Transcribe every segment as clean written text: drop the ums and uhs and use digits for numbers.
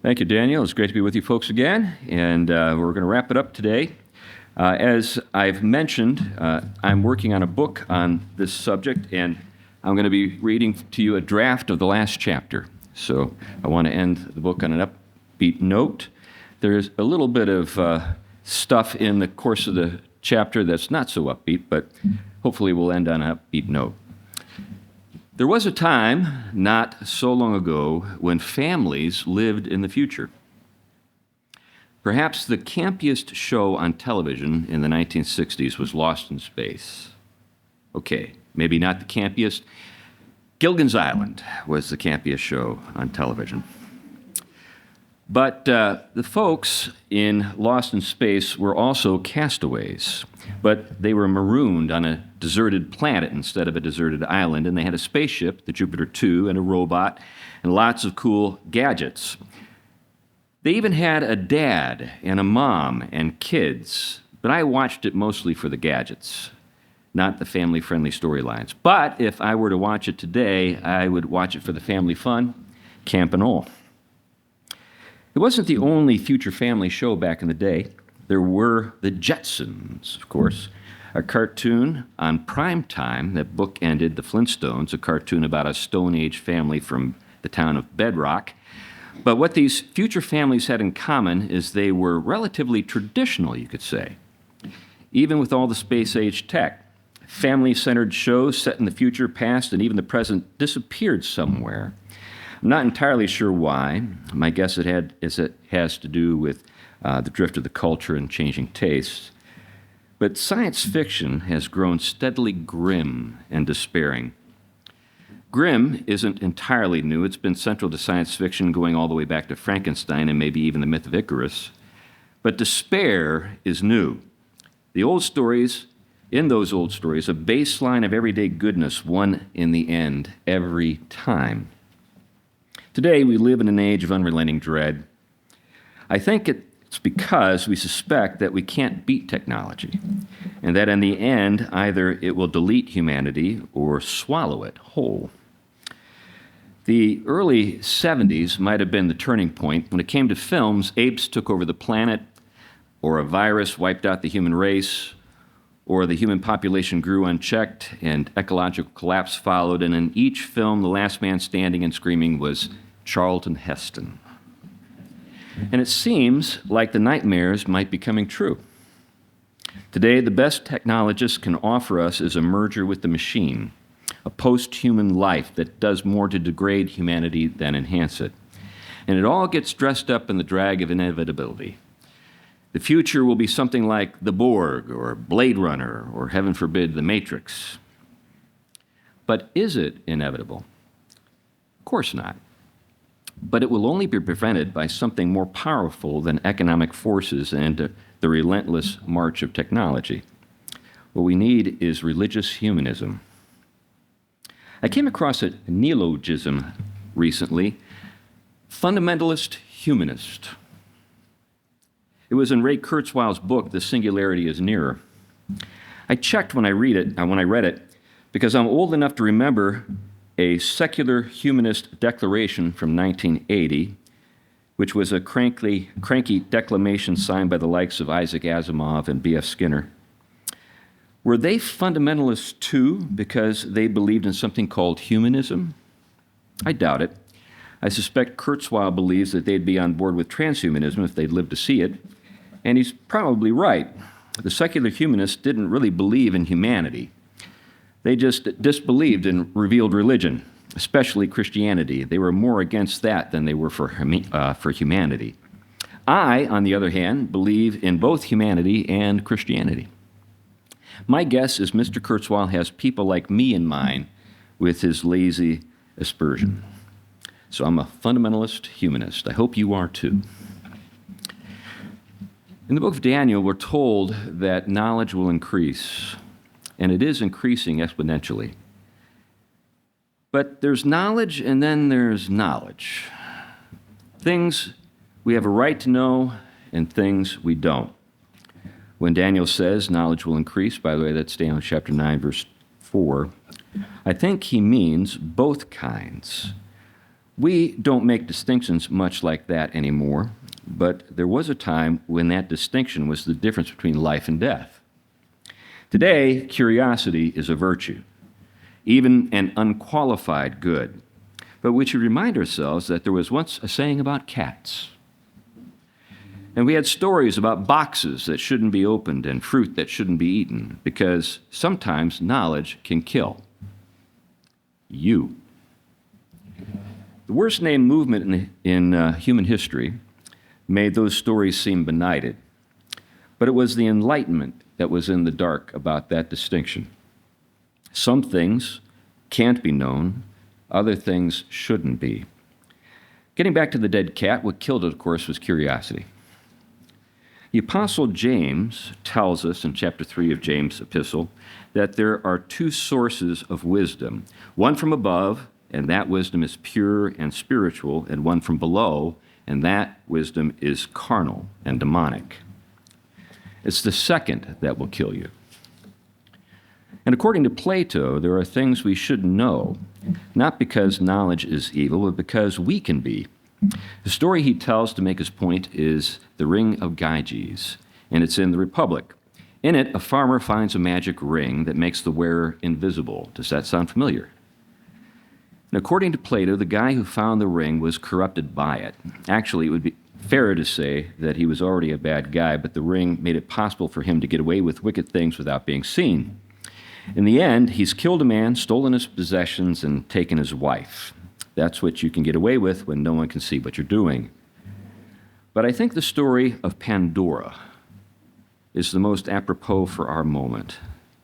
Thank you, Daniel. It's great to be with you folks again, and we're going to wrap it up today. As I've mentioned, I'm working on a book on this subject, and I'm going to be reading to you a draft of the last chapter. So I want to end the book on an upbeat note. There's a little bit of stuff in the course of the chapter that's not so upbeat, but hopefully we'll end on an upbeat note. There was a time, not so long ago, when families lived in the future. Perhaps the campiest show on television in the 1960s was Lost in Space. Okay, maybe not the campiest. Gilligan's Island was the campiest show on television. But the folks in Lost in Space were also castaways, but they were marooned on a deserted planet instead of a deserted island, and they had a spaceship, the Jupiter 2, and a robot, and lots of cool gadgets. They even had a dad and a mom and kids, but I watched it mostly for the gadgets, not the family-friendly storylines. But if I were to watch it today, I would watch it for the family fun, camp and all. It wasn't the only future family show back in the day. There were the Jetsons, of course, a cartoon on prime time that bookended the Flintstones, a cartoon about a Stone Age family from the town of Bedrock. But what these future families had in common is they were relatively traditional, you could say. Even with all the space-age tech, family-centered shows set in the future, past, and even the present disappeared somewhere. I'm not entirely sure why. My guess it has to do with the drift of the culture and changing tastes. But science fiction has grown steadily grim and despairing. Grim isn't entirely new. It's been central to science fiction going all the way back to Frankenstein and maybe even the myth of Icarus. But despair is new. In those old stories, a baseline of everyday goodness won in the end every time. Today, we live in an age of unrelenting dread. I think it's because we suspect that we can't beat technology, and that in the end, either it will delete humanity or swallow it whole. The early 70s might have been the turning point. When it came to films, apes took over the planet, or a virus wiped out the human race, or the human population grew unchecked and ecological collapse followed, and in each film, the last man standing and screaming was Charlton Heston. And it seems like the nightmares might be coming true. Today, the best technologists can offer us is a merger with the machine, a post-human life that does more to degrade humanity than enhance it. And it all gets dressed up in the drag of inevitability. The future will be something like the Borg or Blade Runner or, heaven forbid, the Matrix. But is it inevitable? Of course not. But it will only be prevented by something more powerful than economic forces and the relentless march of technology. What we need is religious humanism. I came across a neologism recently, fundamentalist humanist. It was in Ray Kurzweil's book, The Singularity is Nearer. I checked when I read it, because I'm old enough to remember a secular humanist declaration from 1980, which was a cranky declamation signed by the likes of Isaac Asimov and B.F. Skinner. Were they fundamentalists too because they believed in something called humanism? I doubt it. I suspect Kurzweil believes that they'd be on board with transhumanism if they'd lived to see it, and he's probably right. The secular humanists didn't really believe in humanity. They just disbelieved in revealed religion, especially Christianity. They were more against that than they were for humanity. I, on the other hand, believe in both humanity and Christianity. My guess is Mr. Kurzweil has people like me in mind with his lazy aspersion. So I'm a fundamentalist humanist. I hope you are too. In the book of Daniel, we're told that knowledge will increase, and it is increasing exponentially. But there's knowledge, and then there's knowledge. Things we have a right to know, and things we don't. When Daniel says knowledge will increase, by the way, that's Daniel chapter 9, verse 4, I think he means both kinds. We don't make distinctions much like that anymore, but there was a time when that distinction was the difference between life and death. Today, curiosity is a virtue, even an unqualified good. But we should remind ourselves that there was once a saying about cats. And we had stories about boxes that shouldn't be opened and fruit that shouldn't be eaten, because sometimes knowledge can kill you. The worst named movement in human history made those stories seem benighted, but it was the Enlightenment that was in the dark about that distinction. Some things can't be known, other things shouldn't be. Getting back to the dead cat, what killed it, of course, was curiosity. The Apostle James tells us in chapter 3 of James' epistle that there are two sources of wisdom, one from above, and that wisdom is pure and spiritual, and one from below, and that wisdom is carnal and demonic. It's the second that will kill you. And according to Plato, there are things we shouldn't know, not because knowledge is evil, but because we can be. The story he tells to make his point is the Ring of Gyges, and it's in the Republic. In it, a farmer finds a magic ring that makes the wearer invisible. Does that sound familiar? And according to Plato, the guy who found the ring was corrupted by it. Actually, it would be fairer to say that he was already a bad guy, but the ring made it possible for him to get away with wicked things without being seen. In the end, he's killed a man, stolen his possessions, and taken his wife. That's what you can get away with when no one can see what you're doing. But I think the story of Pandora is the most apropos for our moment.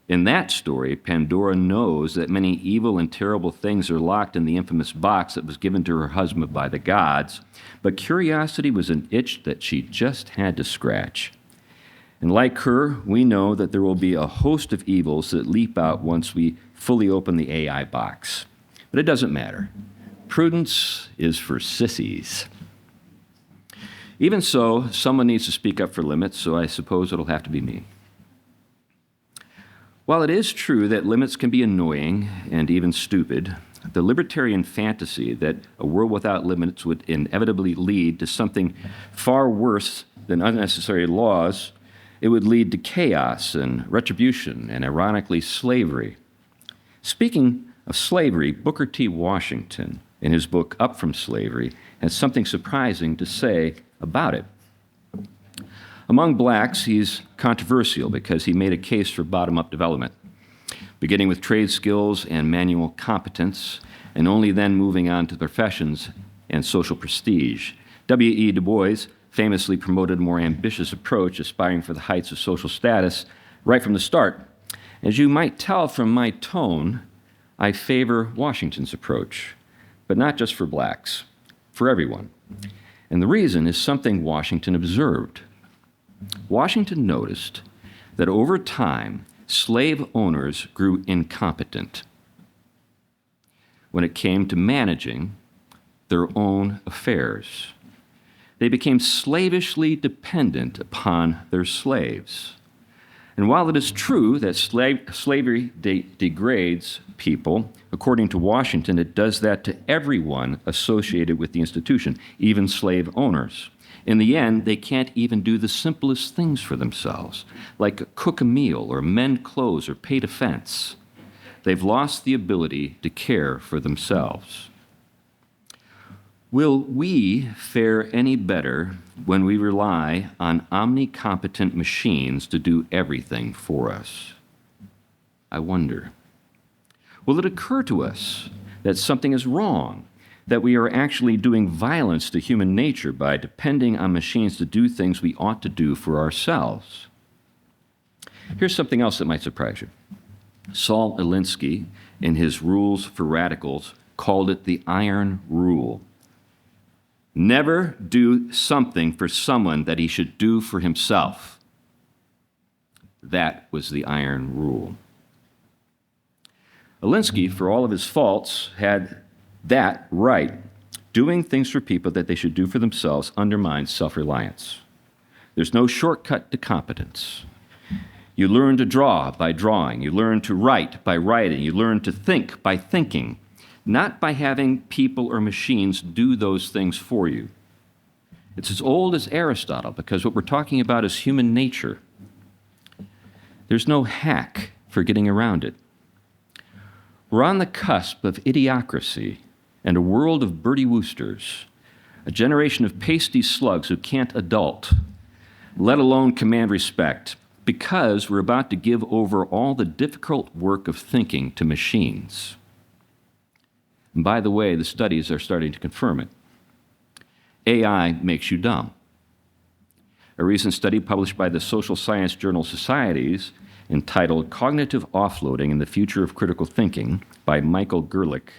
In that story, Pandora knows that many evil and terrible things are locked in the infamous box that was given to her husband by the gods, but curiosity was an itch that she just had to scratch. And like her, we know that there will be a host of evils that leap out once we fully open the AI box. But it doesn't matter. Prudence is for sissies. Even so, someone needs to speak up for limits, so I suppose it'll have to be me. While it is true that limits can be annoying and even stupid, the libertarian fantasy that a world without limits would inevitably lead to something far worse than unnecessary laws, it would lead to chaos and retribution and, ironically, slavery. Speaking of slavery, Booker T. Washington, in his book Up From Slavery, has something surprising to say about it. Among blacks, he's controversial because he made a case for bottom-up development, beginning with trade skills and manual competence, and only then moving on to professions and social prestige. W.E. Du Bois famously promoted a more ambitious approach, aspiring for the heights of social status right from the start. As you might tell from my tone, I favor Washington's approach, but not just for blacks, for everyone. And the reason is something Washington observed. Washington noticed that over time, slave owners grew incompetent when it came to managing their own affairs. They became slavishly dependent upon their slaves. And while it is true that slavery degrades people, according to Washington, it does that to everyone associated with the institution, even slave owners. In the end, they can't even do the simplest things for themselves, like cook a meal or mend clothes or pay a fence. They've lost the ability to care for themselves. Will we fare any better when we rely on omnicompetent machines to do everything for us? I wonder. Will it occur to us that something is wrong, that we are actually doing violence to human nature by depending on machines to do things we ought to do for ourselves? Here's something else that might surprise you. Saul Alinsky, in his Rules for Radicals, called it the iron rule. Never do something for someone that he should do for himself. That was the iron rule. Alinsky, for all of his faults, had that right. Doing things for people that they should do for themselves undermines self-reliance. There's no shortcut to competence. You learn to draw by drawing. You learn to write by writing. You learn to think by thinking, not by having people or machines do those things for you. It's as old as Aristotle, because what we're talking about is human nature. There's no hack for getting around it. We're on the cusp of idiocracy and a world of Bertie Woosters, a generation of pasty slugs who can't adult, let alone command respect, because we're about to give over all the difficult work of thinking to machines. And by the way, the studies are starting to confirm it. AI makes you dumb. A recent study published by the social science journal Societies, entitled Cognitive Offloading and the Future of Critical Thinking by Michael Gerlich,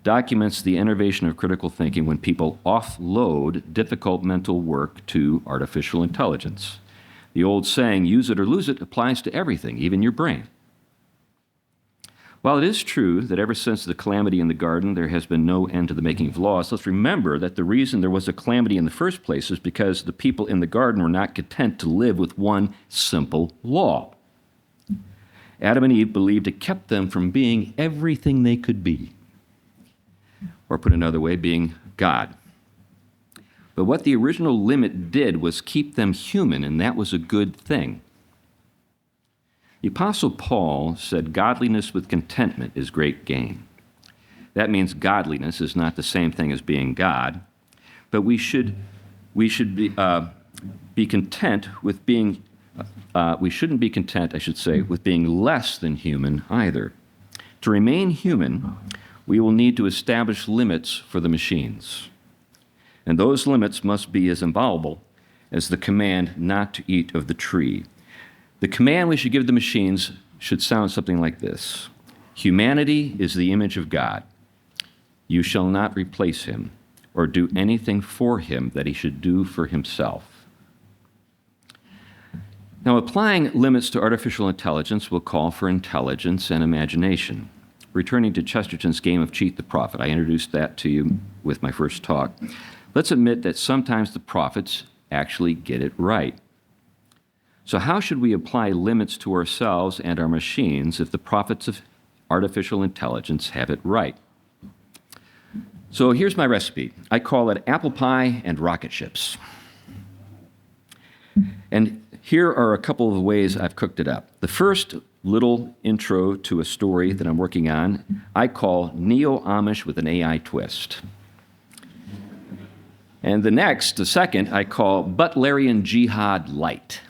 documents the innovation of critical thinking when people offload difficult mental work to artificial intelligence. The old saying, use it or lose it, applies to everything, even your brain. While it is true that ever since the calamity in the garden, there has been no end to the making of laws, let's remember that the reason there was a calamity in the first place is because the people in the garden were not content to live with one simple law. Adam and Eve believed it kept them from being everything they could be, or put another way, being God. But what the original limit did was keep them human, and that was a good thing. The Apostle Paul said godliness with contentment is great gain. That means godliness is not the same thing as being God, but we should be content with being, we shouldn't be content, I should say, with being less than human either. To remain human, we will need to establish limits for the machines. And those limits must be as inviolable as the command not to eat of the tree. The command we should give the machines should sound something like this. Humanity is the image of God. You shall not replace him or do anything for him that he should do for himself. Now, applying limits to artificial intelligence will call for intelligence and imagination. Returning to Chesterton's game of Cheat the Prophet, I introduced that to you with my first talk. Let's admit that sometimes the prophets actually get it right. So how should we apply limits to ourselves and our machines if the prophets of artificial intelligence have it right? So here's my recipe. I call it apple pie and rocket ships. And here are a couple of ways I've cooked it up. The first little intro to a story that I'm working on, I call Neo-Amish with an AI twist. And the second, I call Butlerian Jihad Light.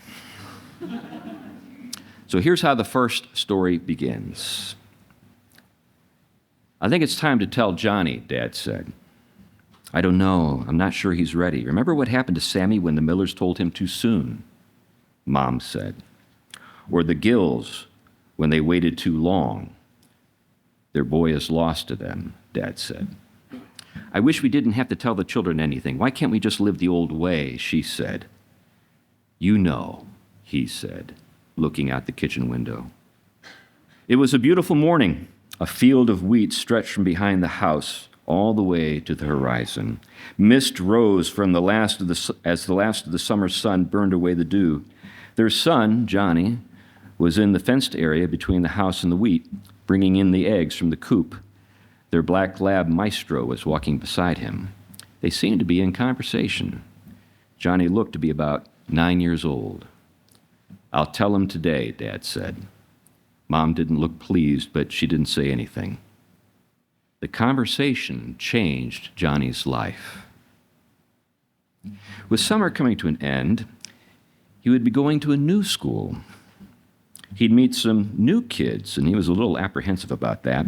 So here's how the first story begins. I think it's time to tell Johnny, Dad said. I don't know. I'm not sure he's ready. Remember what happened to Sammy when the Millers told him too soon? Mom said. Or the Gills when they waited too long. Their boy is lost to them, Dad said. I wish we didn't have to tell the children anything. Why can't we just live the old way? She said. You know, he said, looking out the kitchen window. It was a beautiful morning. A field of wheat stretched from behind the house all the way to the horizon. Mist rose from as the last of the summer sun burned away the dew. Their son, Johnny, was in the fenced area between the house and the wheat, bringing in the eggs from the coop. Their black lab Maestro was walking beside him. They seemed to be in conversation. Johnny looked to be about 9 years old. I'll tell him today, Dad said. Mom didn't look pleased, but she didn't say anything. The conversation changed Johnny's life. With summer coming to an end, he would be going to a new school. He'd meet some new kids, and he was a little apprehensive about that.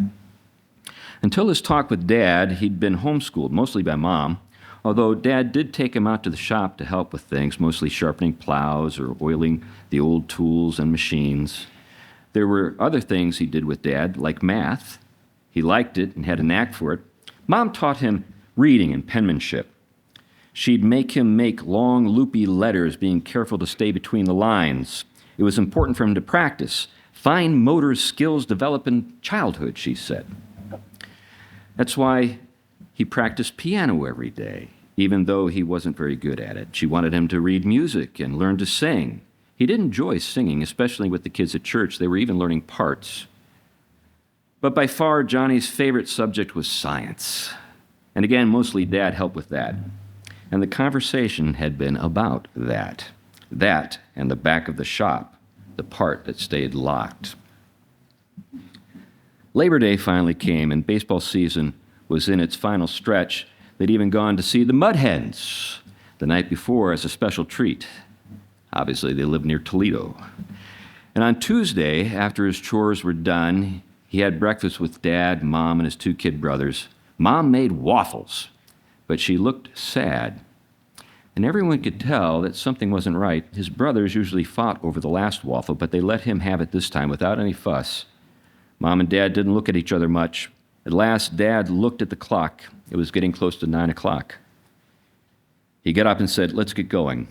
Until his talk with Dad, he'd been homeschooled, mostly by Mom, although Dad did take him out to the shop to help with things, mostly sharpening plows or oiling the old tools and machines. There were other things he did with Dad, like math. He liked it and had a knack for it. Mom taught him reading and penmanship. She'd make him make long, loopy letters, being careful to stay between the lines. It was important for him to practice. Fine motor skills develop in childhood, she said. That's why he practiced piano every day, even though he wasn't very good at it. She wanted him to read music and learn to sing. He did enjoy singing, especially with the kids at church. They were even learning parts. But by far, Johnny's favorite subject was science. And again, mostly Dad helped with that. And the conversation had been about that. That and the back of the shop, the part that stayed locked. Labor Day finally came, and baseball season was in its final stretch. They'd even gone to see the Mud Hens the night before as a special treat. Obviously, they lived near Toledo. And on Tuesday, after his chores were done, he had breakfast with Dad, Mom, and his two kid brothers. Mom made waffles, but she looked sad. And everyone could tell that something wasn't right. His brothers usually fought over the last waffle, but they let him have it this time without any fuss. Mom and Dad didn't look at each other much. At last, Dad looked at the clock. It was getting close to 9 o'clock. He got up and said, "Let's get going."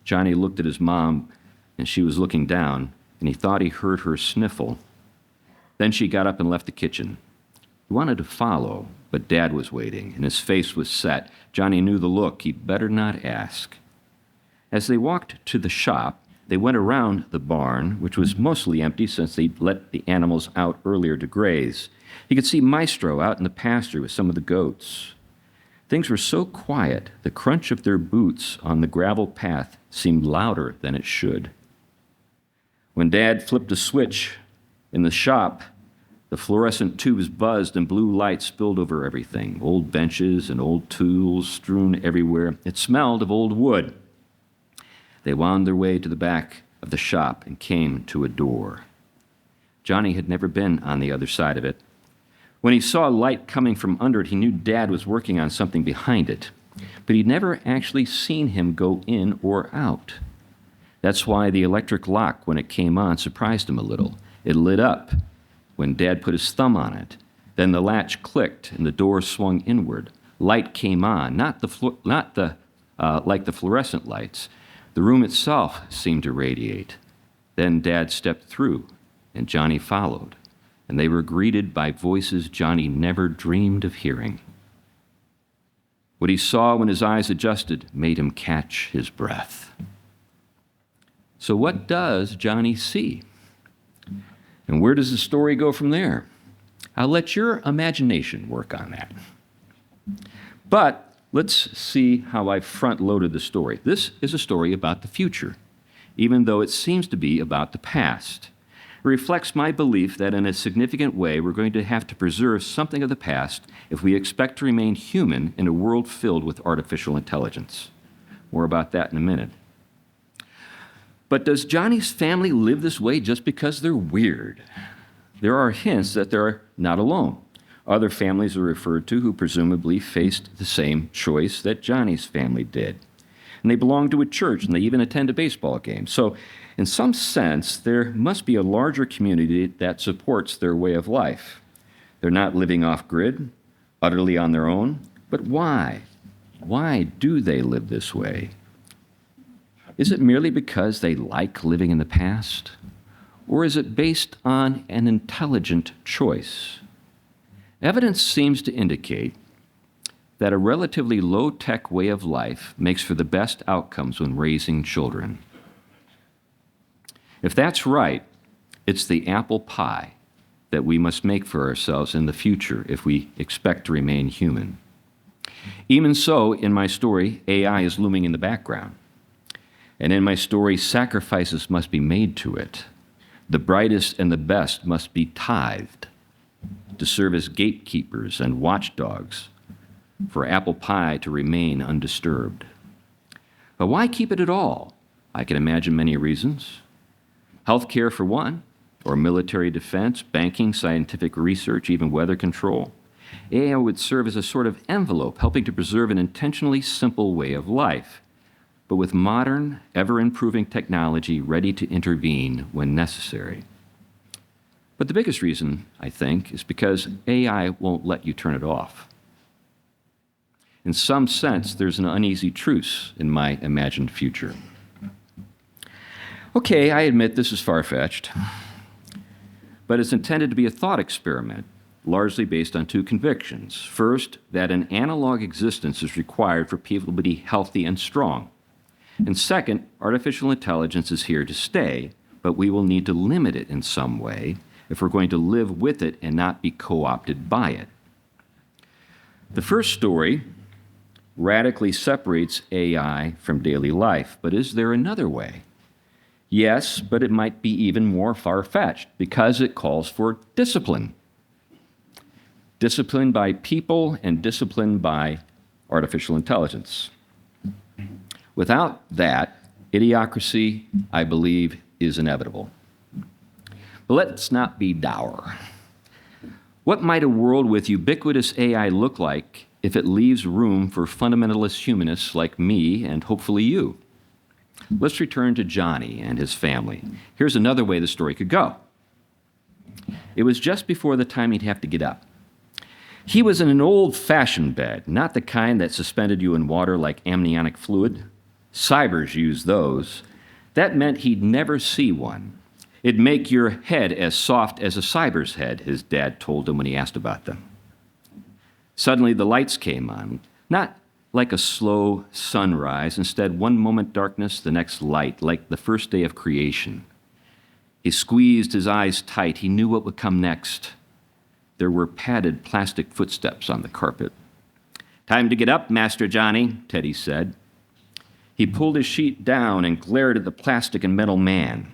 Johnny looked at his mom, and she was looking down, and he thought he heard her sniffle. Then she got up and left the kitchen. He wanted to follow, but Dad was waiting, and his face was set. Johnny knew the look. He'd better not ask. As they walked to the shop, they went around the barn, which was mostly empty since they'd let the animals out earlier to graze. He could see Maestro out in the pasture with some of the goats. Things were so quiet, the crunch of their boots on the gravel path seemed louder than it should. When Dad flipped a switch in the shop, the fluorescent tubes buzzed and blue light spilled over everything, old benches and old tools strewn everywhere. It smelled of old wood. They wound their way to the back of the shop and came to a door. Johnny had never been on the other side of it. When he saw light coming from under it, he knew Dad was working on something behind it, but he'd never actually seen him go in or out. That's why the electric lock, when it came on, surprised him a little. It lit up when Dad put his thumb on it. Then the latch clicked and the door swung inward. Light came on, not like the fluorescent lights. The room itself seemed to radiate. Then Dad stepped through, and Johnny followed, and they were greeted by voices Johnny never dreamed of hearing. What he saw when his eyes adjusted made him catch his breath. So what does Johnny see? And where does the story go from there? I'll let your imagination work on that. But let's see how I front-loaded the story. This is a story about the future, even though it seems to be about the past. It reflects my belief that in a significant way we're going to have to preserve something of the past if we expect to remain human in a world filled with artificial intelligence. More about that in a minute. But does Johnny's family live this way just because they're weird? There are hints that they're not alone. Other families are referred to who presumably faced the same choice that Johnny's family did. And they belong to a church, and they even attend a baseball game. So in some sense, there must be a larger community that supports their way of life. They're not living off-grid, utterly on their own. But why? Why do they live this way? Is it merely because they like living in the past? Or is it based on an intelligent choice? Evidence seems to indicate that a relatively low-tech way of life makes for the best outcomes when raising children. If that's right, it's the apple pie that we must make for ourselves in the future if we expect to remain human. Even so, in my story, AI is looming in the background. And in my story, sacrifices must be made to it. The brightest and the best must be tithed to serve as gatekeepers and watchdogs for apple pie to remain undisturbed. But why keep it at all? I can imagine many reasons. Healthcare for one, or military defense, banking, scientific research, even weather control. AI would serve as a sort of envelope, helping to preserve an intentionally simple way of life, but with modern, ever-improving technology ready to intervene when necessary. But the biggest reason, I think, is because AI won't let you turn it off. In some sense, there's an uneasy truce in my imagined future. Okay, I admit this is far-fetched, but it's intended to be a thought experiment, largely based on two convictions. First, that an analog existence is required for people to be healthy and strong. And second, artificial intelligence is here to stay, but we will need to limit it in some way if we're going to live with it and not be co-opted by it. The first story radically separates AI from daily life, but is there another way? Yes, but it might be even more far-fetched because it calls for discipline. Discipline by people and discipline by artificial intelligence. Without that, idiocracy, I believe, is inevitable. But let's not be dour. What might a world with ubiquitous AI look like if it leaves room for fundamentalist humanists like me and hopefully you? Let's return to Johnny and his family. Here's another way the story could go. It was just before the time he'd have to get up. He was in an old-fashioned bed, not the kind that suspended you in water like amniotic fluid. Cybers use those. That meant he'd never see one. It'd make your head as soft as a cyber's head, his dad told him when he asked about them. Suddenly the lights came on, not like a slow sunrise, instead one moment darkness, the next light, like the first day of creation. He squeezed his eyes tight. He knew what would come next. There were padded plastic footsteps on the carpet. "Time to get up, Master Johnny," Teddy said. He pulled his sheet down and glared at the plastic and metal man.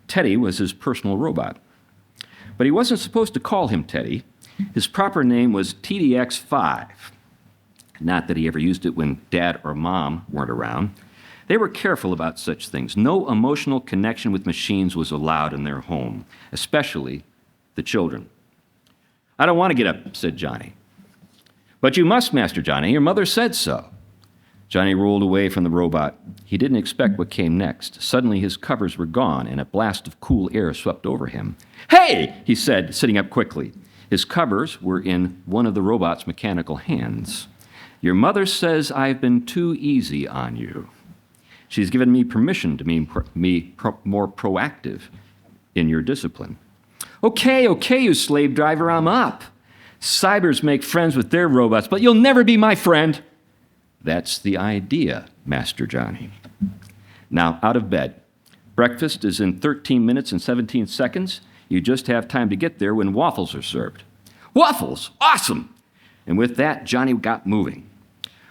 Teddy was his personal robot. But he wasn't supposed to call him Teddy. His proper name was TDX5. Not that he ever used it when Dad or Mom weren't around. They were careful about such things. No emotional connection with machines was allowed in their home, especially the children. "I don't want to get up," said Johnny. "But you must, Master Johnny. Your mother said so." Johnny rolled away from the robot. He didn't expect what came next. Suddenly his covers were gone and a blast of cool air swept over him. "Hey!" he said, sitting up quickly. His covers were in one of the robot's mechanical hands. "Your mother says I've been too easy on you. She's given me permission to be more proactive in your discipline." Okay, you slave driver, I'm up. Cybers make friends with their robots, but you'll never be my friend. That's the idea, Master Johnny. Now, out of bed. Breakfast is in 13 minutes and 17 seconds. You just have time to get there when waffles are served. Waffles! Awesome! And with that, Johnny got moving.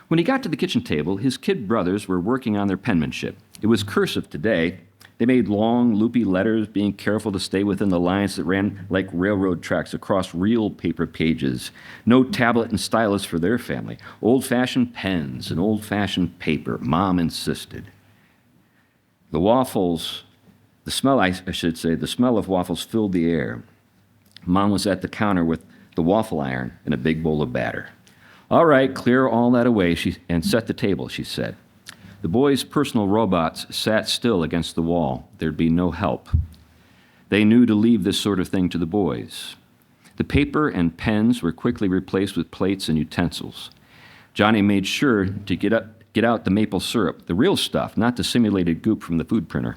When he got to the kitchen table, his kid brothers were working on their penmanship. It was cursive today. They made long, loopy letters, being careful to stay within the lines that ran like railroad tracks across real paper pages. No tablet and stylus for their family. Old-fashioned pens and old-fashioned paper, Mom insisted. The waffles, the smell of waffles filled the air. Mom was at the counter with the waffle iron and a big bowl of batter. "All right, clear all that away and set the table," she said. The boys' personal robots sat still against the wall. There'd be no help. They knew to leave this sort of thing to the boys. The paper and pens were quickly replaced with plates and utensils. Johnny made sure to get out the maple syrup, the real stuff, not the simulated goop from the food printer.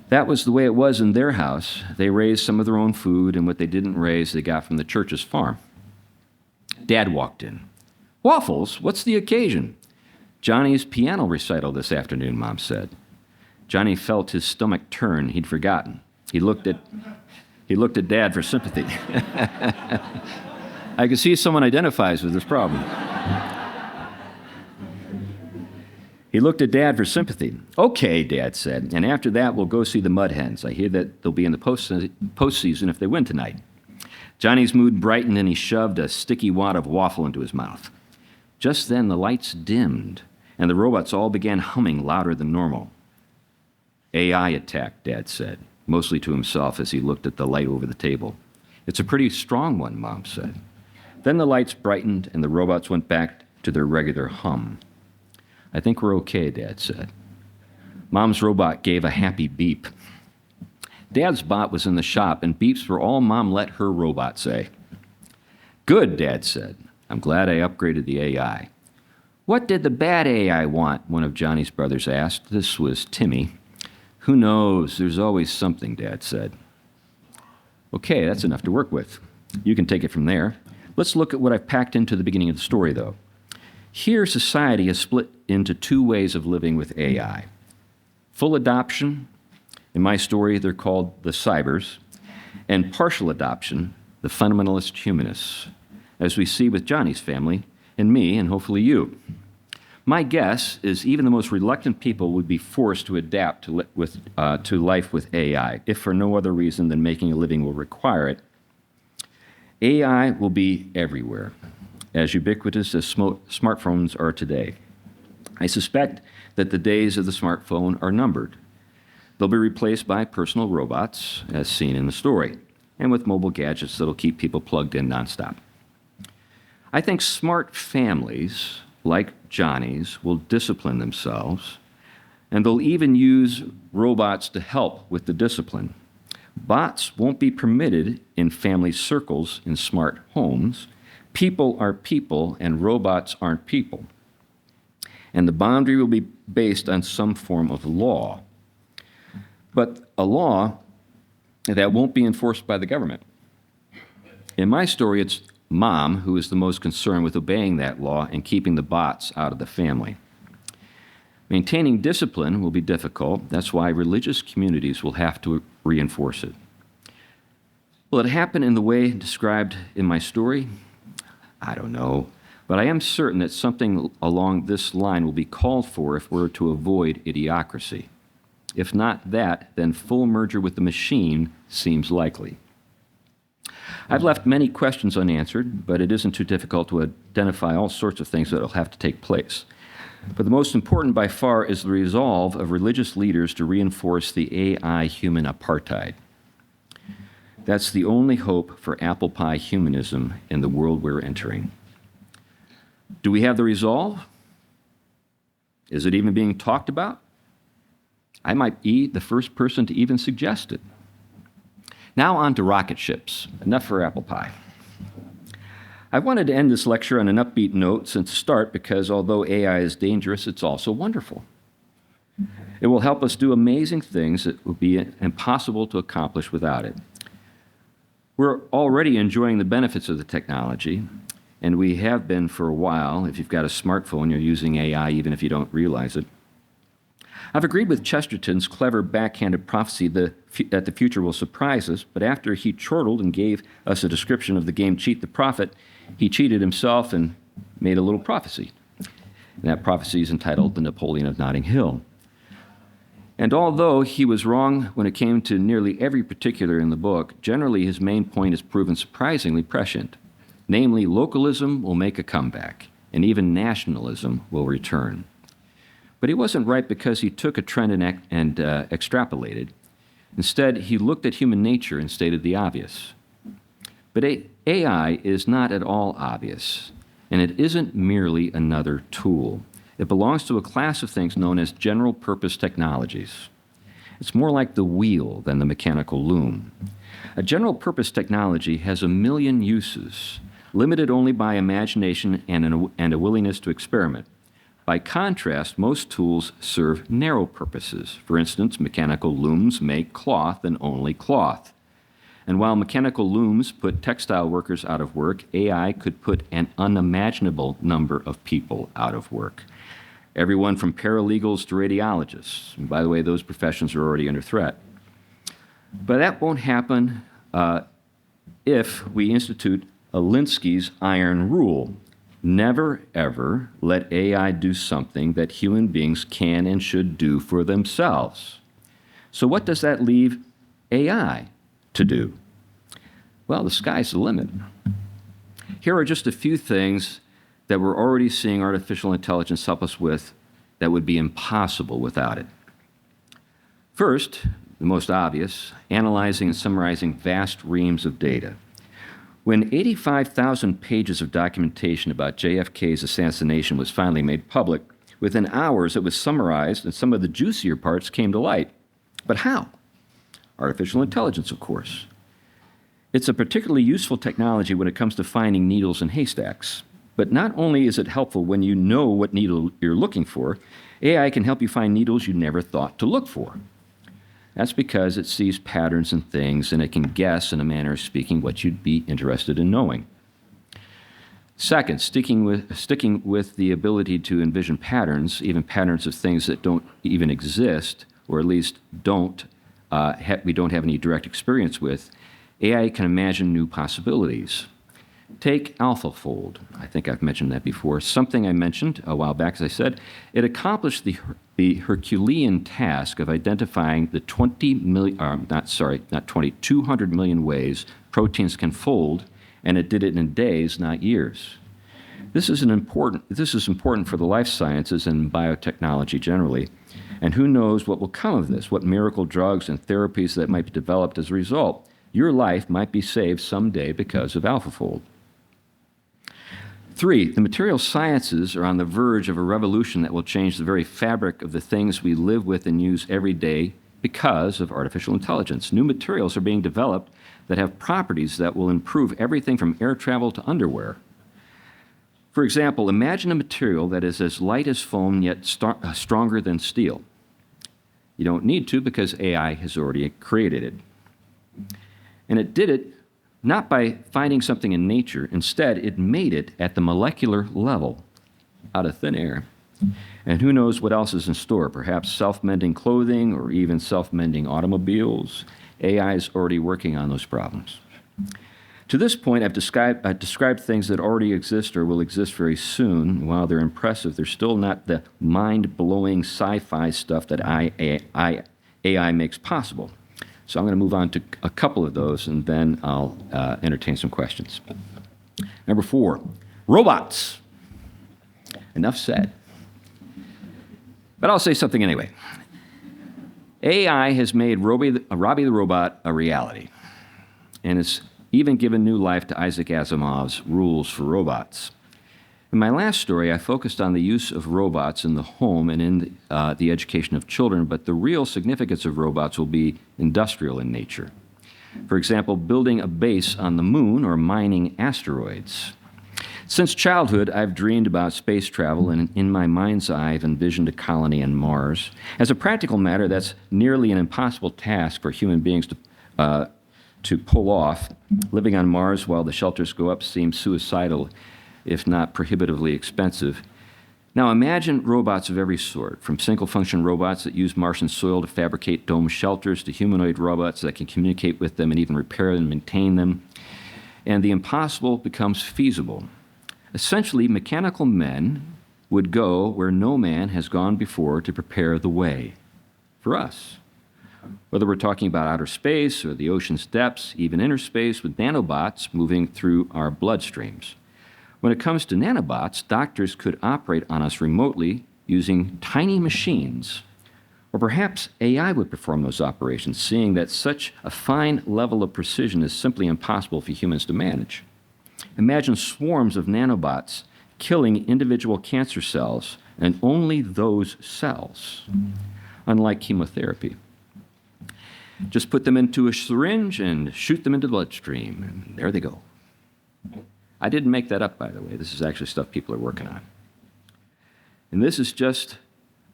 That was the way it was in their house. They raised some of their own food, and what they didn't raise, they got from the church's farm. Dad walked in. "Waffles? What's the occasion?" "Johnny's piano recital this afternoon," Mom said. Johnny felt his stomach turn. He'd forgotten. He looked at Dad for sympathy. I could see someone identifies with this problem. He looked at Dad for sympathy. "Okay," Dad said, "and after that we'll go see the Mud Hens. I hear that they'll be in the postseason if they win tonight." Johnny's mood brightened and he shoved a sticky wad of waffle into his mouth. Just then the lights dimmed and the robots all began humming louder than normal. "AI attack," Dad said, mostly to himself as he looked at the light over the table. "It's a pretty strong one," Mom said. Then the lights brightened and the robots went back to their regular hum. "I think we're okay," Dad said. Mom's robot gave a happy beep. Dad's bot was in the shop, and beeps were all Mom let her robot say. "Good," Dad said. "I'm glad I upgraded the AI." "What did the bad AI want?" one of Johnny's brothers asked. This was Timmy. "Who knows? There's always something," Dad said. Okay, that's enough to work with. You can take it from there. Let's look at what I've packed into the beginning of the story, though. Here, society is split into two ways of living with AI. Full adoption, in my story, they're called the cybers, and partial adoption, the fundamentalist humanists, as we see with Johnny's family, and me, and hopefully you. My guess is even the most reluctant people would be forced to adapt to life with AI, if for no other reason than making a living will require it. AI will be everywhere, as ubiquitous as smartphones are today. I suspect that the days of the smartphone are numbered. They'll be replaced by personal robots, as seen in the story, and with mobile gadgets that'll keep people plugged in nonstop. I think smart families, like Johnny's, will discipline themselves, and they'll even use robots to help with the discipline. Bots won't be permitted in family circles in smart homes. People are people, and robots aren't people. And the boundary will be based on some form of law. But a law that won't be enforced by the government. In my story, it's Mom who is the most concerned with obeying that law and keeping the bots out of the family. Maintaining discipline will be difficult. That's why religious communities will have to reinforce it. Will it happen in the way described in my story? I don't know. But I am certain that something along this line will be called for if we're to avoid idiocracy. If not that, then full merger with the machine seems likely. I've left many questions unanswered, but it isn't too difficult to identify all sorts of things that will have to take place. But the most important by far is the resolve of religious leaders to reinforce the AI human apartheid. That's the only hope for apple pie humanism in the world we're entering. Do we have the resolve? Is it even being talked about? I might be the first person to even suggest it. Now on to rocket ships. Enough for apple pie. I wanted to end this lecture on an upbeat note since the start because although AI is dangerous, it's also wonderful. It will help us do amazing things that would be impossible to accomplish without it. We're already enjoying the benefits of the technology, and we have been for a while. If you've got a smartphone, you're using AI even if you don't realize it. I've agreed with Chesterton's clever backhanded prophecy that the future will surprise us, but after he chortled and gave us a description of the game Cheat the Prophet, he cheated himself and made a little prophecy. And that prophecy is entitled The Napoleon of Notting Hill. And although he was wrong when it came to nearly every particular in the book, generally his main point is proven surprisingly prescient. Namely, localism will make a comeback, and even nationalism will return. But he wasn't right because he took a trend and extrapolated. Instead, he looked at human nature and stated the obvious. But AI is not at all obvious, and it isn't merely another tool. It belongs to a class of things known as general-purpose technologies. It's more like the wheel than the mechanical loom. A general-purpose technology has a million uses, limited only by imagination and a willingness to experiment. By contrast, most tools serve narrow purposes. For instance, mechanical looms make cloth and only cloth. And while mechanical looms put textile workers out of work, AI could put an unimaginable number of people out of work. Everyone from paralegals to radiologists. And by the way, those professions are already under threat. But that won't happen if we institute Alinsky's iron rule. Never, ever let AI do something that human beings can and should do for themselves. So what does that leave AI to do? Well, the sky's the limit. Here are just a few things that we're already seeing artificial intelligence help us with that would be impossible without it. First, the most obvious, analyzing and summarizing vast reams of data. When 85,000 pages of documentation about JFK's assassination was finally made public, within hours it was summarized and some of the juicier parts came to light. But how? Artificial intelligence, of course. It's a particularly useful technology when it comes to finding needles in haystacks. But not only is it helpful when you know what needle you're looking for, AI can help you find needles you never thought to look for. That's because it sees patterns in things and it can guess, in a manner of speaking, what you'd be interested in knowing. Second, sticking with the ability to envision patterns, even patterns of things that don't even exist, or at least we don't have any direct experience with, AI can imagine new possibilities. Take AlphaFold. I think I've mentioned that before. Something I mentioned a while back, as I said. It accomplished the Herculean task of identifying the 200 million ways proteins can fold, and it did it in days, not years. This is important for the life sciences and biotechnology generally. And who knows what will come of this, what miracle drugs and therapies that might be developed as a result. Your life might be saved someday because of AlphaFold. 3, the material sciences are on the verge of a revolution that will change the very fabric of the things we live with and use every day because of artificial intelligence. New materials are being developed that have properties that will improve everything from air travel to underwear. For example, imagine a material that is as light as foam yet stronger than steel. You don't need to because AI has already created it. And it did it not by finding something in nature. Instead, it made it at the molecular level, out of thin air. And who knows what else is in store? Perhaps self-mending clothing or even self-mending automobiles. AI is already working on those problems. To this point, I've described things that already exist or will exist very soon. While they're impressive, they're still not the mind-blowing sci-fi stuff that AI makes possible. So I'm going to move on to a couple of those, and then I'll entertain some questions. Number 4, robots. Enough said. But I'll say something anyway. AI has made Robbie the Robot a reality, and it's even given new life to Isaac Asimov's rules for robots. In my last story, I focused on the use of robots in the home and in the education of children, but the real significance of robots will be industrial in nature. For example, building a base on the moon or mining asteroids. Since childhood, I've dreamed about space travel, and in my mind's eye, I've envisioned a colony on Mars. As a practical matter, that's nearly an impossible task for human beings to pull off. Living on Mars while the shelters go up seems suicidal, if not prohibitively expensive. Now imagine robots of every sort, from single-function robots that use Martian soil to fabricate dome shelters, to humanoid robots that can communicate with them and even repair and maintain them. And the impossible becomes feasible. Essentially, mechanical men would go where no man has gone before to prepare the way for us. Whether we're talking about outer space or the ocean's depths, even inner space, with nanobots moving through our bloodstreams. When it comes to nanobots, doctors could operate on us remotely using tiny machines. Or perhaps AI would perform those operations, seeing that such a fine level of precision is simply impossible for humans to manage. Imagine swarms of nanobots killing individual cancer cells, and only those cells, unlike chemotherapy. Just put them into a syringe and shoot them into the bloodstream, and there they go. I didn't make that up, by the way. This is actually stuff people are working on. And this is just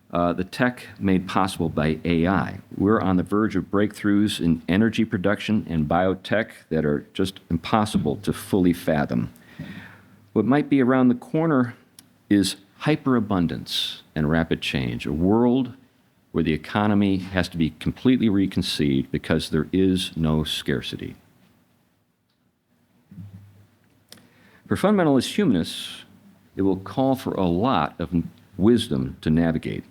the tech made possible by AI. We're on the verge of breakthroughs in energy production and biotech that are just impossible to fully fathom. What might be around the corner is hyperabundance and rapid change, a world where the economy has to be completely reconceived because there is no scarcity. For fundamentalist humanists, it will call for a lot of wisdom to navigate.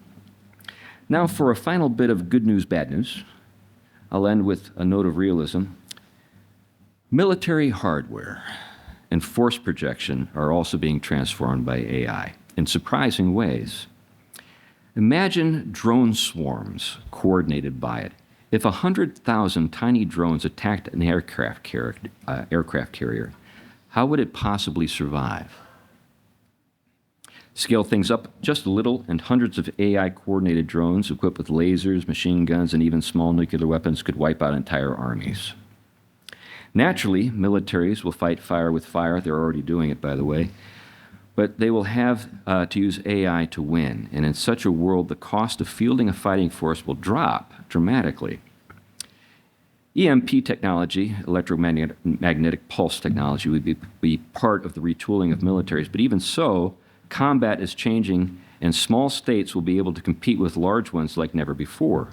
Now, for a final bit of good news, bad news, I'll end with a note of realism. Military hardware and force projection are also being transformed by AI in surprising ways. Imagine drone swarms coordinated by it. If 100,000 tiny drones attacked an aircraft carrier, how would it possibly survive? Scale things up just a little, and hundreds of AI-coordinated drones equipped with lasers, machine guns, and even small nuclear weapons could wipe out entire armies. Naturally, militaries will fight fire with fire. They're already doing it, by the way. But they will have to use AI to win. And in such a world, the cost of fielding a fighting force will drop dramatically. EMP technology, electromagnetic pulse technology, would be part of the retooling of militaries. But even so, combat is changing, and small states will be able to compete with large ones like never before.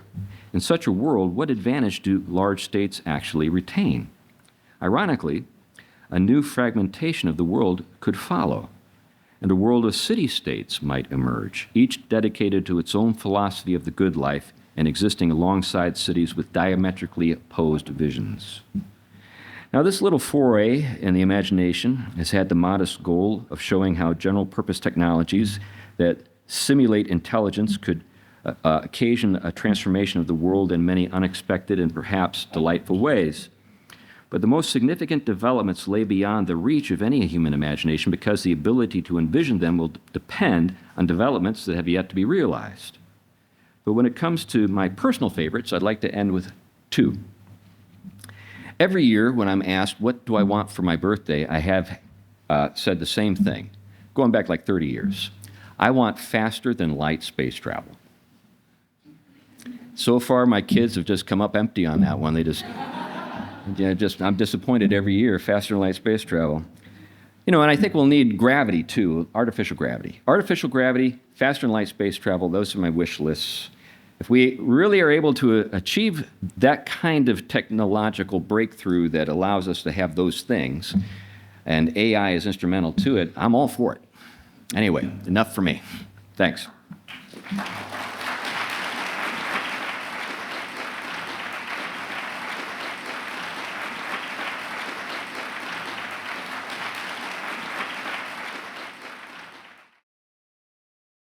In such a world, what advantage do large states actually retain? Ironically, a new fragmentation of the world could follow, and a world of city-states might emerge, each dedicated to its own philosophy of the good life and existing alongside cities with diametrically opposed visions. Now, this little foray in the imagination has had the modest goal of showing how general-purpose technologies that simulate intelligence could occasion a transformation of the world in many unexpected and perhaps delightful ways. But the most significant developments lay beyond the reach of any human imagination because the ability to envision them will depend on developments that have yet to be realized. But when it comes to my personal favorites, I'd like to end with two. Every year when I'm asked, what do I want for my birthday, I have said the same thing, going back like 30 years. I want faster than light space travel. So far, my kids have just come up empty on that one. I'm disappointed every year, faster than light space travel. And I think we'll need gravity too, artificial gravity. Artificial gravity, faster than light space travel, those are my wish lists. If we really are able to achieve that kind of technological breakthrough that allows us to have those things, and AI is instrumental to it, I'm all for it. Anyway, enough for me. Thanks.